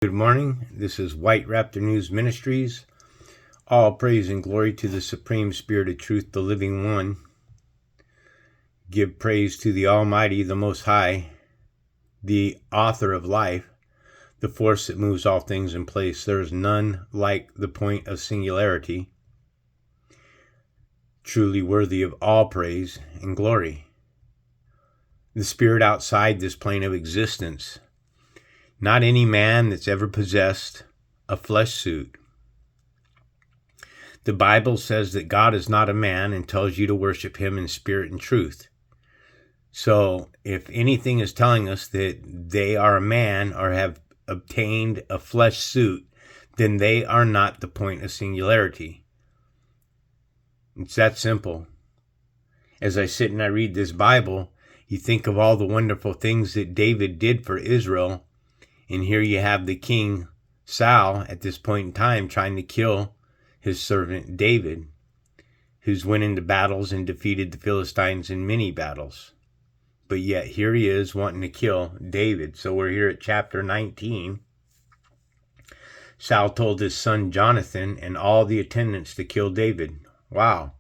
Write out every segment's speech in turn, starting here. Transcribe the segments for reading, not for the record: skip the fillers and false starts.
Good morning. This is White Raptor News Ministries. All praise and glory to the Supreme Spirit of Truth, the Living One. Give praise to the Almighty, the Most High, the Author of life, the force that moves all things in place. There is none like the point of singularity, truly worthy of all praise and glory. The Spirit outside this plane of existence. Not any man that's ever possessed a flesh suit. The Bible says that God is not a man and tells you to worship him in spirit and truth. So if anything is telling us that they are a man or have obtained a flesh suit, then they are not the point of singularity. It's that simple. As I sit and I read this Bible, you think of all the wonderful things that David did for Israel. And here you have the king, Saul, at this point in time, trying to kill his servant David, who's went into battles and defeated the Philistines in many battles. But yet here he is wanting to kill David. So we're here at chapter 19. Saul told his son Jonathan and all the attendants to kill David. Wow.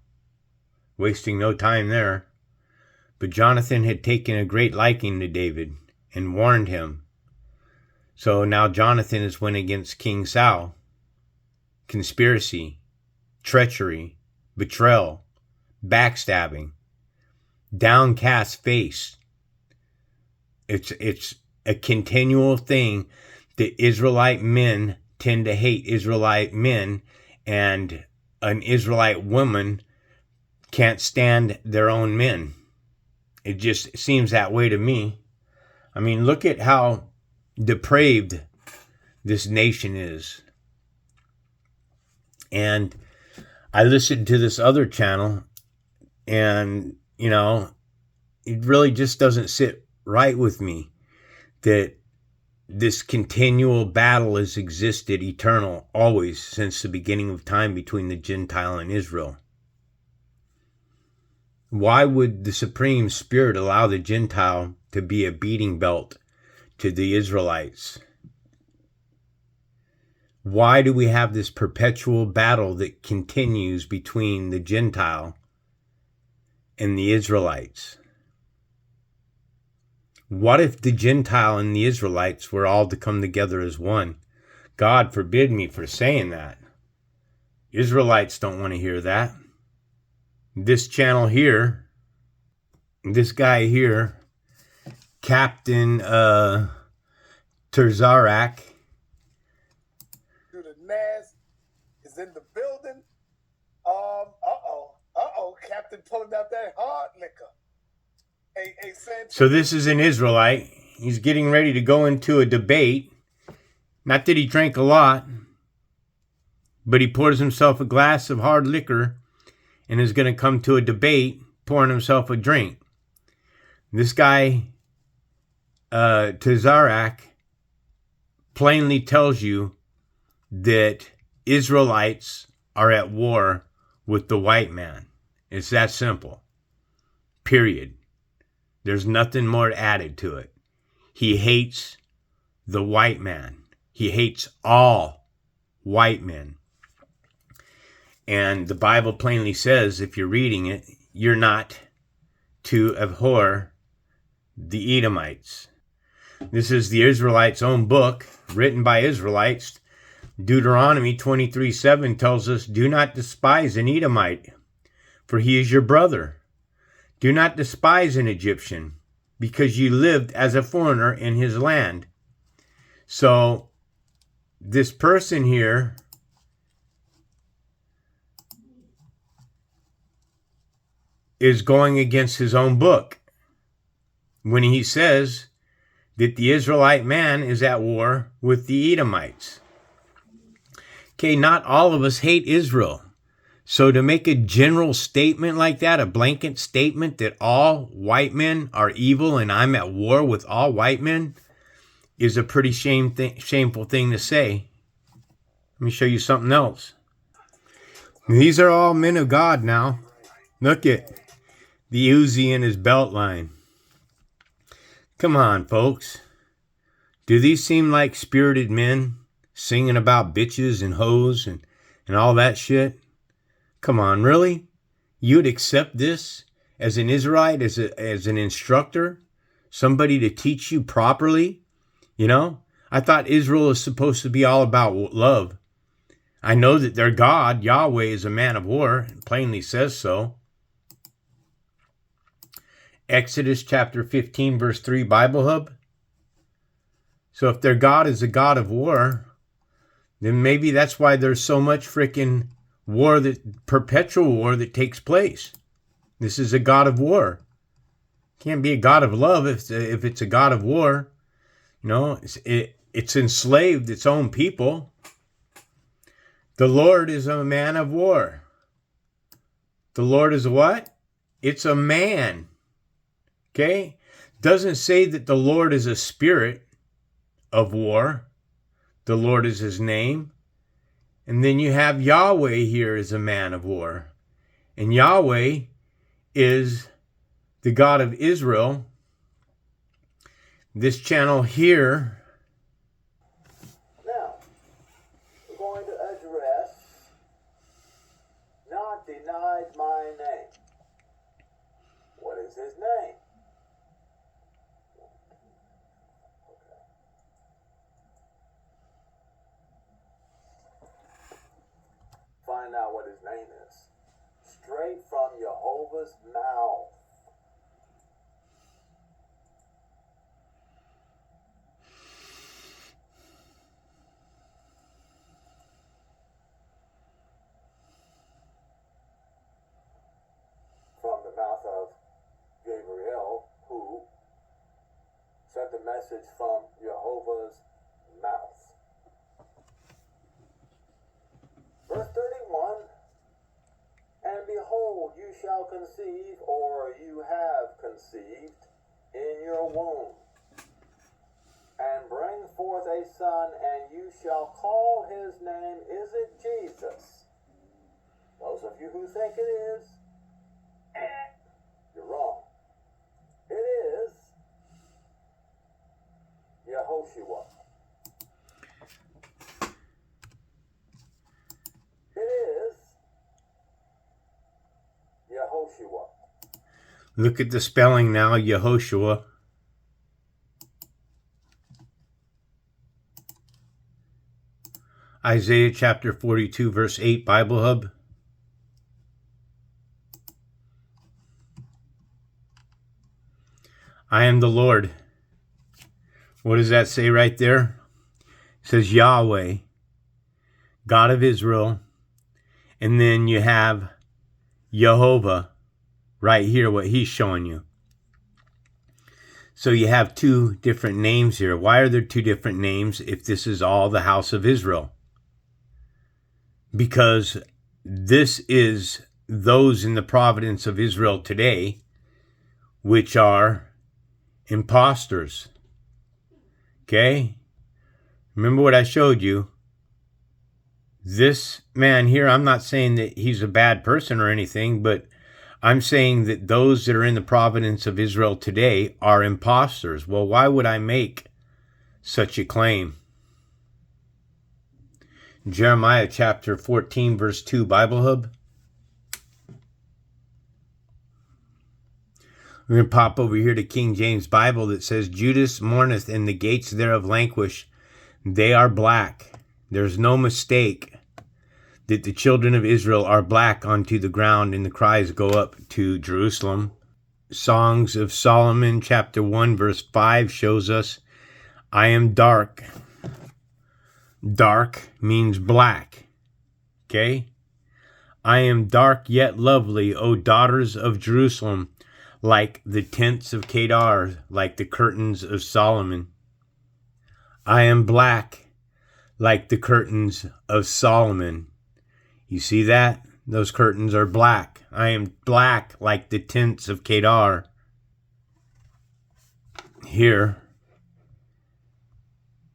Wasting no time there. But Jonathan had taken a great liking to David and warned him. So now Jonathan has went against King Saul. Conspiracy, treachery, betrayal, backstabbing, downcast face. It's a continual thing that Israelite men tend to hate Israelite men, and an Israelite woman can't stand their own men. It just seems that way to me. I mean, look at how depraved this nation is. And I listened to this other channel, and it really just doesn't sit right with me that this continual battle has existed eternal always since the beginning of time between the Gentile and Israel. Why would the Supreme Spirit allow the Gentile to be a beating belt to the Israelites? Why do we have this perpetual battle that continues between the Gentile and the Israelites? What if the Gentile and the Israelites were all to come together as one? God forbid me for saying that. Israelites don't want to hear that. This channel here, this guy here, Captain Terzarak, through the Nas is in the building. Captain pulling out that hard liquor. Hey, so this is an Israelite. He's getting ready to go into a debate. Not that he drank a lot, but he pours himself a glass of hard liquor and is going to come to a debate pouring himself a drink. This guy, Terzarak, plainly tells you that Israelites are at war with the white man. It's that simple. Period. There's nothing more added to it. He hates the white man. He hates all white men. And the Bible plainly says, if you're reading it, you're not to abhor the Edomites. This is the Israelites' own book, written by Israelites. Deuteronomy 23:7 tells us, do not despise an Edomite, for he is your brother. Do not despise an Egyptian, because you lived as a foreigner in his land. So, this person here is going against his own book when he says that the Israelite man is at war with the Edomites. Okay, not all of us hate Israel. So to make a general statement like that, a blanket statement that all white men are evil and I'm at war with all white men, is a pretty shameful thing to say. Let me show you something else. These are all men of God now. Look at the Uzi in his belt line. Come on, folks. Do these seem like spirited men singing about bitches and hoes and all that shit? Come on, really? You'd accept this as an Israelite, as an instructor? Somebody to teach you properly? You know? I thought Israel is supposed to be all about love. I know that their God, Yahweh, is a man of war. It plainly says so. Exodus chapter 15, verse 3, Bible Hub. So if their God is a God of war, then maybe that's why there's so much freaking war, that perpetual war that takes place. This is a God of war. Can't be a God of love if it's a God of war. You know, it's enslaved its own people. The Lord is a man of war. The Lord is what? It's a man. Okay? Doesn't say that the Lord is a spirit of war. The Lord is his name. And then you have Yahweh here as a man of war. And Yahweh is the God of Israel. This channel here. Now, we're going to address not denied my name. What is his name? Okay. Find out what his name is. Straight from Jehovah's mouth. From the mouth of Gabriel, who sent the message from Jehovah's mouth. Verse 31, and behold, you shall conceive, or you have conceived, in your womb, and bring forth a son, and you shall call his name, is it Jesus? Those of you who think it is, you're wrong. It is Yehoshua. It is Yehoshua. Look at the spelling now, Yehoshua. Isaiah chapter 42, verse 8, Bible Hub. I am the Lord. What does that say right there? It says Yahweh, God of Israel. And then you have Jehovah right here, what he's showing you. So you have two different names here. Why are there two different names if this is all the house of Israel? Because this is those in the providence of Israel today, which are imposters. Okay? Remember what I showed you. This man here, I'm not saying that he's a bad person or anything, but I'm saying that those that are in the providence of Israel today are imposters. Well, why would I make such a claim? Jeremiah chapter 14, verse 2, Bible Hub. We're going to pop over here to King James Bible that says, Judas mourneth, and the gates thereof languish. They are black. There's no mistake that the children of Israel are black unto the ground, and the cries go up to Jerusalem. Songs of Solomon chapter 1, verse 5 shows us, I am dark. Dark means black. Okay? I am dark yet lovely, O daughters of Jerusalem, like the tents of Kedar, like the curtains of Solomon. I am black, like the curtains of Solomon. You see that? Those curtains are black. I am black, like the tents of Kedar. Here,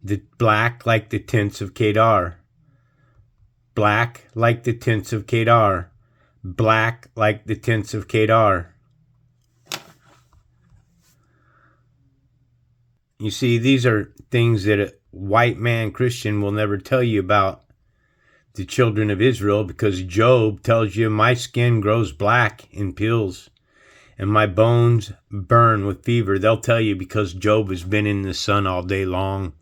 the black like the tents of Kedar. Black like the tents of Kedar. Black like the tents of Kedar. You see, these are things that a white man Christian will never tell you about the children of Israel, because Job tells you, my skin grows black in pills and my bones burn with fever. They'll tell you because Job has been in the sun all day long.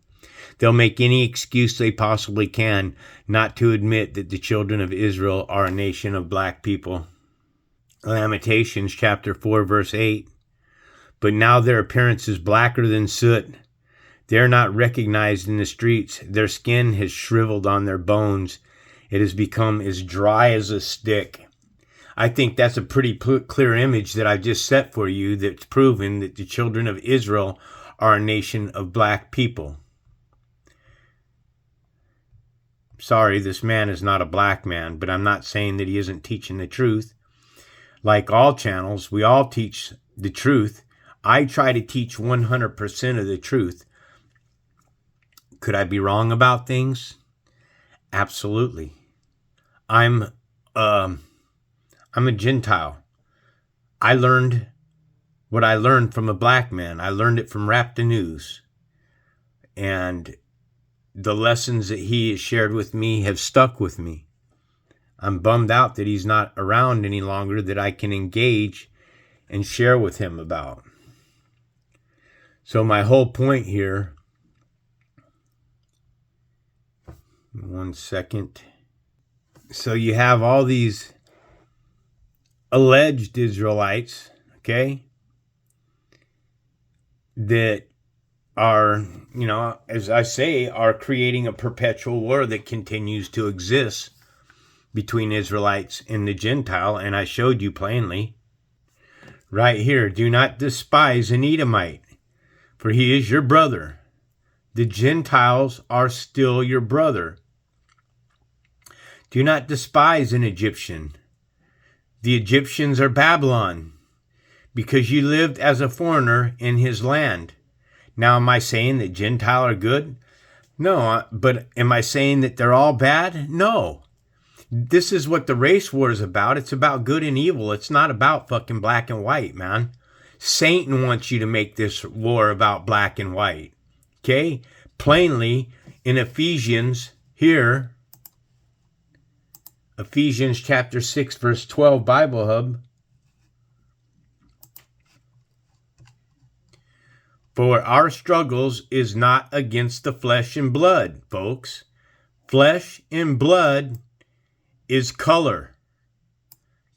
They'll make any excuse they possibly can not to admit that the children of Israel are a nation of black people. Lamentations chapter 4 verse 8. But now their appearance is blacker than soot. They are not recognized in the streets. Their skin has shriveled on their bones. It has become as dry as a stick. I think that's a pretty clear image that I just set for you that's proven that the children of Israel are a nation of black people. Sorry, this man is not a black man, but I'm not saying that he isn't teaching the truth. Like all channels, we all teach the truth. I try to teach 100% of the truth. Could I be wrong about things? Absolutely. I'm a Gentile. I learned what I learned from a black man. I learned it from Rap the News. And the lessons that he has shared with me have stuck with me. I'm bummed out that he's not around any longer that I can engage and share with him about. So my whole point here, one second. So you have all these alleged Israelites, okay, that are, as I say, are creating a perpetual war that continues to exist between Israelites and the Gentile. And I showed you plainly right here, do not despise an Edomite, for he is your brother. The Gentiles are still your brother. Do not despise an Egyptian. The Egyptians are Babylon, because you lived as a foreigner in his land. Now, am I saying that Gentiles are good? No, but am I saying that they're all bad? No. This is what the race war is about. It's about good and evil. It's not about fucking black and white, man. Satan wants you to make this war about black and white. Okay? Plainly, in Ephesians here, Ephesians chapter 6, verse 12, Bible Hub. For our struggles is not against the flesh and blood, folks. Flesh and blood is color.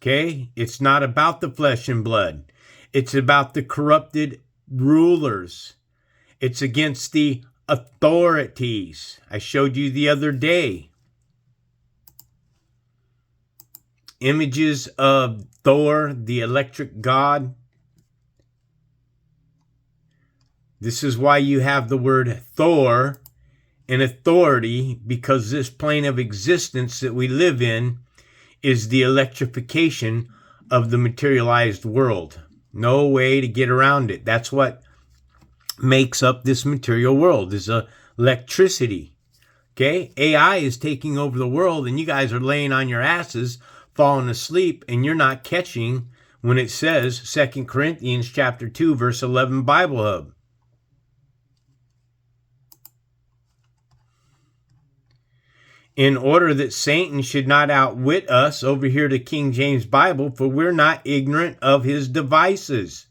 Okay? It's not about the flesh and blood. It's about the corrupted rulers. It's against the authorities. I showed you the other day images of Thor, the electric god. This is why you have the word Thor in authority, because this plane of existence that we live in is the electrification of the materialized world. No way to get around it. That's what makes up this material world, is electricity. Okay? AI is taking over the world, and you guys are laying on your asses, falling asleep, and you're not catching when it says 2 Corinthians chapter 2, verse 11, Bible Hub. In order that Satan should not outwit us, over here to King James Bible, for we're not ignorant of his devices.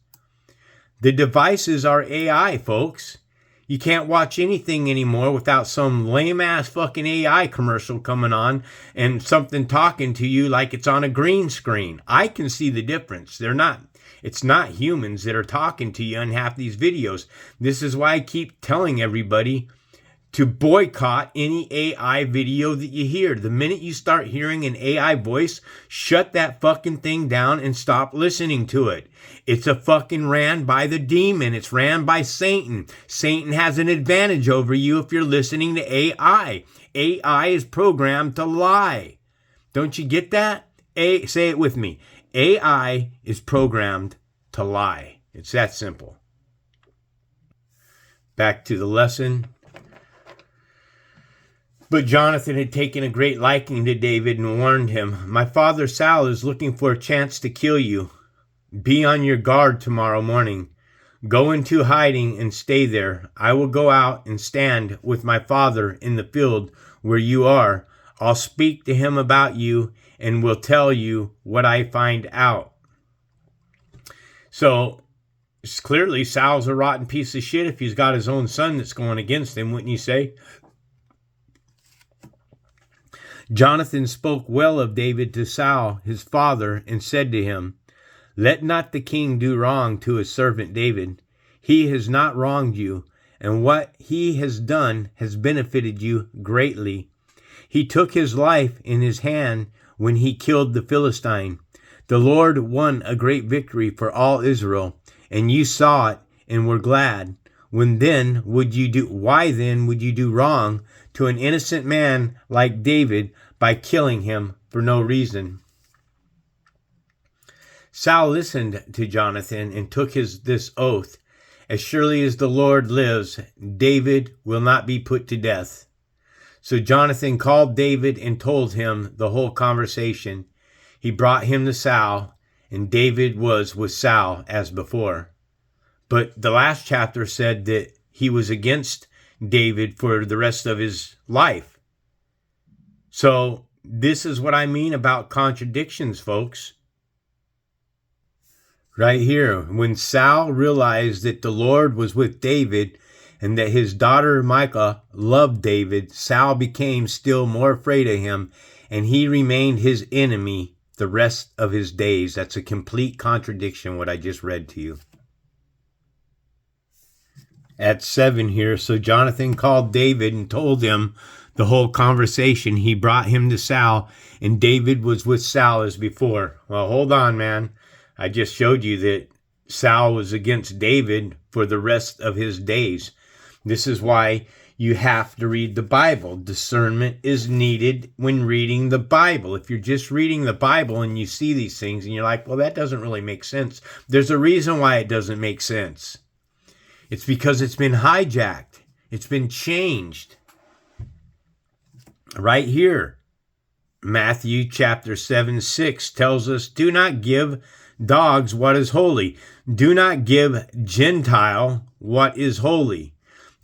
The devices are AI, folks. You can't watch anything anymore without some lame-ass fucking AI commercial coming on and something talking to you like it's on a green screen. I can see the difference. It's not humans that are talking to you in half these videos. This is why I keep telling everybody to boycott any AI video that you hear. The minute you start hearing an AI voice, shut that fucking thing down and stop listening to it. It's a fucking ran by the demon. It's ran by Satan. Satan has an advantage over you if you're listening to AI. AI is programmed to lie. Don't you get that? Say it with me. AI is programmed to lie. It's that simple. Back to the lesson. But Jonathan had taken a great liking to David and warned him, "My father Saul is looking for a chance to kill you. Be on your guard tomorrow morning. Go into hiding and stay there. I will go out and stand with my father in the field where you are. I'll speak to him about you and will tell you what I find out. So clearly Saul's a rotten piece of shit if he's got his own son that's going against him, wouldn't you say? Jonathan spoke well of David to Saul, his father, and said to him, let not the king do wrong to his servant David. He has not wronged you, and what he has done has benefited you greatly. He took his life in his hand when he killed the Philistine. The Lord won a great victory for all Israel, and you saw it and were glad. Why then would you do wrong to an innocent man like David by killing him for no reason? Saul listened to Jonathan and took this oath. As surely as the Lord lives, David will not be put to death. So Jonathan called David and told him the whole conversation. He brought him to Saul, and David was with Saul as before. But the last chapter said that he was against David for the rest of his life. So this is what I mean about contradictions, folks. Right here, when Saul realized that the Lord was with David and that his daughter Michal loved David, Saul became still more afraid of him, and he remained his enemy the rest of his days. That's a complete contradiction, what I just read to you. At 7 here, so Jonathan called David and told him the whole conversation. He brought him to Saul, and David was with Saul as before. Well, hold on, man. I just showed you that Saul was against David for the rest of his days. This is why you have to read the Bible. Discernment is needed when reading the Bible. If you're just reading the Bible and you see these things and you're like, well, that doesn't really make sense. There's a reason why it doesn't make sense. It's because it's been hijacked. It's been changed. Right here, Matthew chapter 7:6 tells us, do not give dogs what is holy. Do not give Gentile what is holy.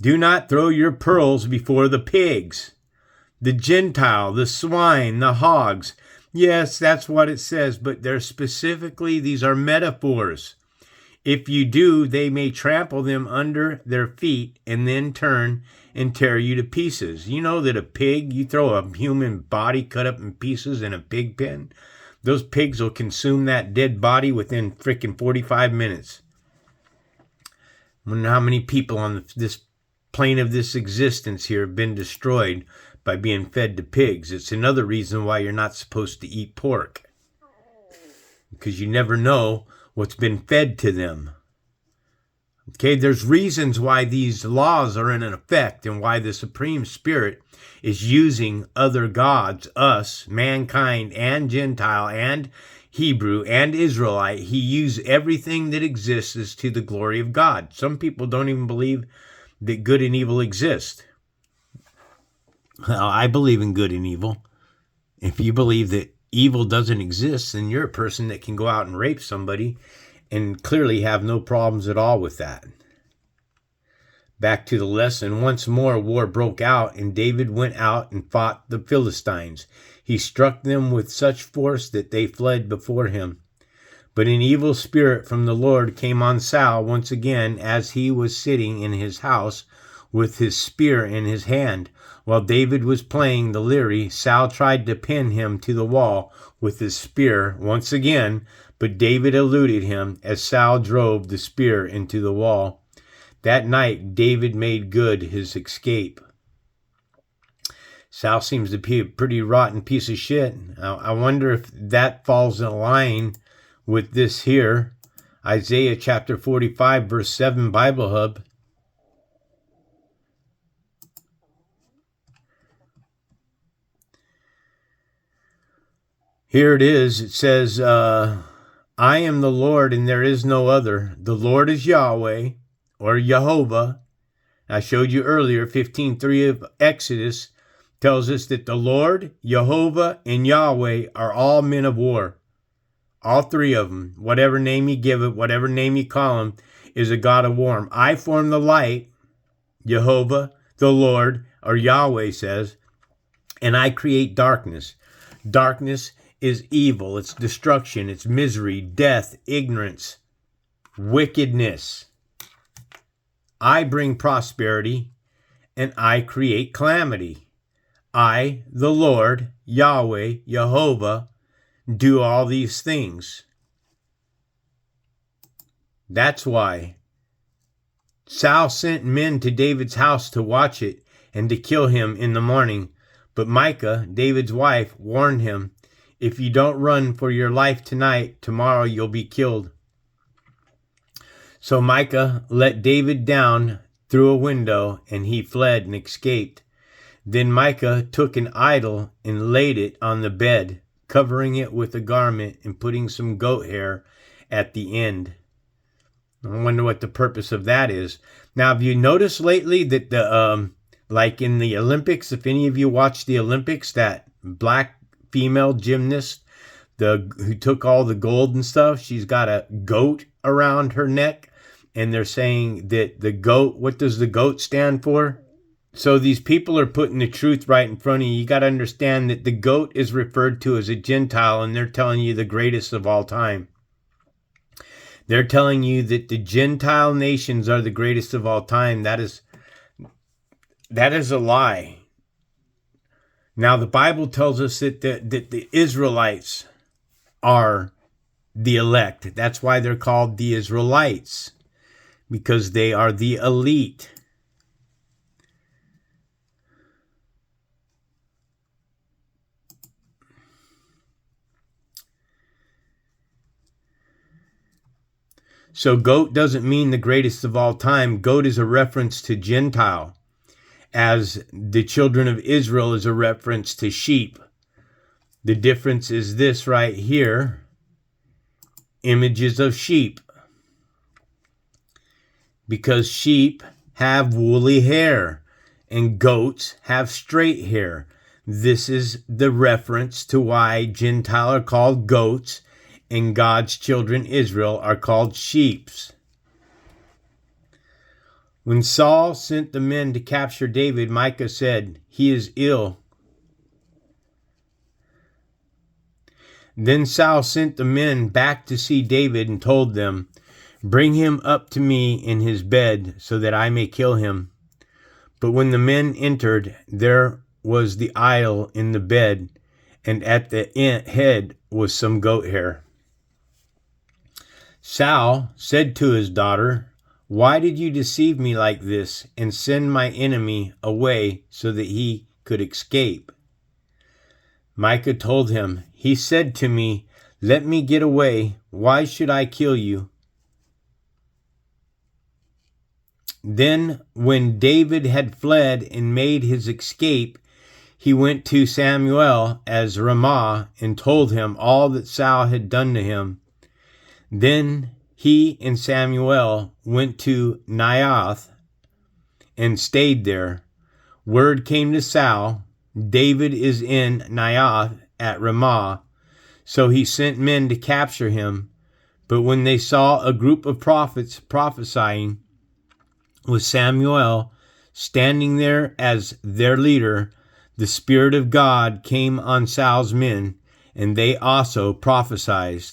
Do not throw your pearls before the pigs. The Gentile, the swine, the hogs. Yes, that's what it says, but these are metaphors. If you do, they may trample them under their feet and then turn and tear you to pieces. You know that a pig, you throw a human body cut up in pieces in a pig pen, those pigs will consume that dead body within freaking 45 minutes. I wonder how many people on this plane of this existence here have been destroyed by being fed to pigs. It's another reason why you're not supposed to eat pork, because you never know what's been fed to them. Okay, there's reasons why these laws are in effect and why the Supreme Spirit is using other gods, us, mankind, and Gentile, and Hebrew, and Israelite. He used everything that exists as to the glory of God. Some people don't even believe that good and evil exist. Well, I believe in good and evil. If you believe that evil doesn't exist, then you're a person that can go out and rape somebody and clearly have no problems at all with that. Back to the lesson. Once more war broke out, and David went out and fought the Philistines. He struck them with such force that they fled before him. But an evil spirit from the Lord came on Saul once again as he was sitting in his house with his spear in his hand. While David was playing the lyre, Saul tried to pin him to the wall with his spear once again, but David eluded him as Saul drove the spear into the wall. That night, David made good his escape. Saul seems to be a pretty rotten piece of shit. I wonder if that falls in line with this here. Isaiah chapter 45, verse 7, Bible Hub. Here it is. It says, I am the Lord and there is no other. The Lord is Yahweh, or Jehovah. I showed you earlier, 15:3 of Exodus tells us that the Lord, Jehovah, and Yahweh are all men of war. All three of them, whatever name you give it, whatever name you call them, is a God of war. I form the light, Jehovah, the Lord, or Yahweh says, and I create darkness. Darkness is evil, it's destruction, it's misery, death, ignorance, wickedness. I bring prosperity, and I create calamity. I, the Lord, Yahweh, Jehovah, do all these things. That's why Saul sent men to David's house to watch it and to kill him in the morning. But Micah, David's wife, warned him, if you don't run for your life tonight, tomorrow you'll be killed. So Micah let David down through a window, and he fled and escaped. Then Micah took an idol and laid it on the bed, covering it with a garment and putting some goat hair at the end. I wonder what the purpose of that is. Now, have you noticed lately that like in the Olympics, if any of you watch the Olympics, that black female gymnast, who took all the gold and stuff, she's got a goat around her neck, and they're saying that the goat, what does the goat stand for? So these people are putting the truth right in front of you. You got to understand that the goat is referred to as a Gentile, and they're telling you the greatest of all time. They're telling you that the Gentile nations are the greatest of all time. That is a lie. Now, the Bible tells us that the Israelites are the elect. That's why they're called the Israelites, because they are the elite. So goat doesn't mean the greatest of all time. Goat is a reference to Gentile, as the children of Israel is a reference to sheep. The difference is this right here. Images of sheep. Because sheep have woolly hair and goats have straight hair. This is the reference to why Gentile are called goats and God's children, Israel, are called sheeps. When Saul sent the men to capture David, Micah said, "He is ill." Then Saul sent the men back to see David and told them, "Bring him up to me in his bed so that I may kill him." But when the men entered, there was the idol in the bed, and at the head was some goat hair. Saul said to his daughter, "Why did you deceive me like this and send my enemy away so that he could escape?" Micah told him, "He said to me, 'Let me get away. Why should I kill you?'" Then, when David had fled and made his escape, he went to Samuel at Ramah and told him all that Saul had done to him. Then he and Samuel went to Naioth and stayed there. Word came to Saul, "David is in Naioth at Ramah." So he sent men to capture him. But when they saw a group of prophets prophesying, with Samuel standing there as their leader, the Spirit of God came on Saul's men, and they also prophesied.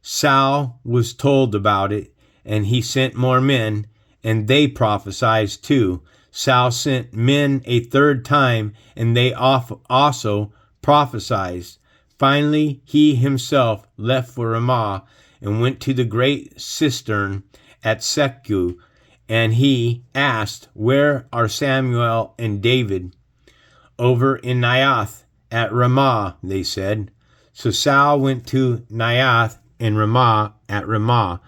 Saul was told about it, and he sent more men, and they prophesied too. Saul sent men a third time, and they also prophesied. Finally, he himself left for Ramah and went to the great cistern at Seku, and he asked, "Where are Samuel and David?" "Over in Naioth at Ramah," they said. So Saul went to Naioth and Ramah at Ramah,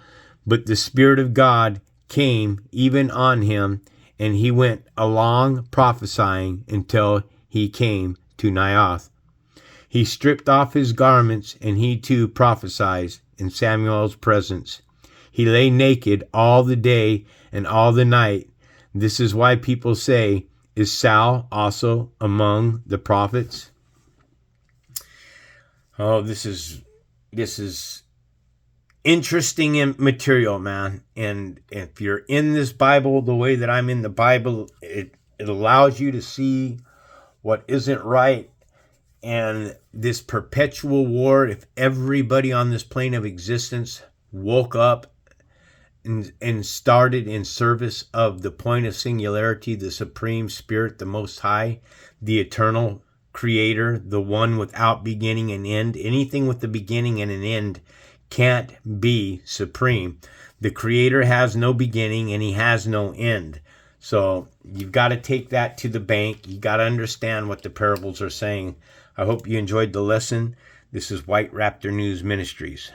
but the Spirit of God came even on him, and he went along prophesying until he came to Naioth. He stripped off his garments, and he too prophesied in Samuel's presence. He lay naked all the day and all the night. This is why people say, "Is Saul also among the prophets?" Oh, this is interesting material, man. And if you're in this Bible the way that I'm in the Bible, it allows you to see what isn't right. And this perpetual war, if everybody on this plane of existence woke up and started in service of the point of singularity, the Supreme Spirit, the Most High, the eternal Creator, the one without beginning and end. Anything with a beginning and an end can't be supreme. The Creator has no beginning and he has no end. So you've got to take that to the bank. You got to understand what the parables are saying. I hope you enjoyed the lesson. This is White Raptor News Ministries.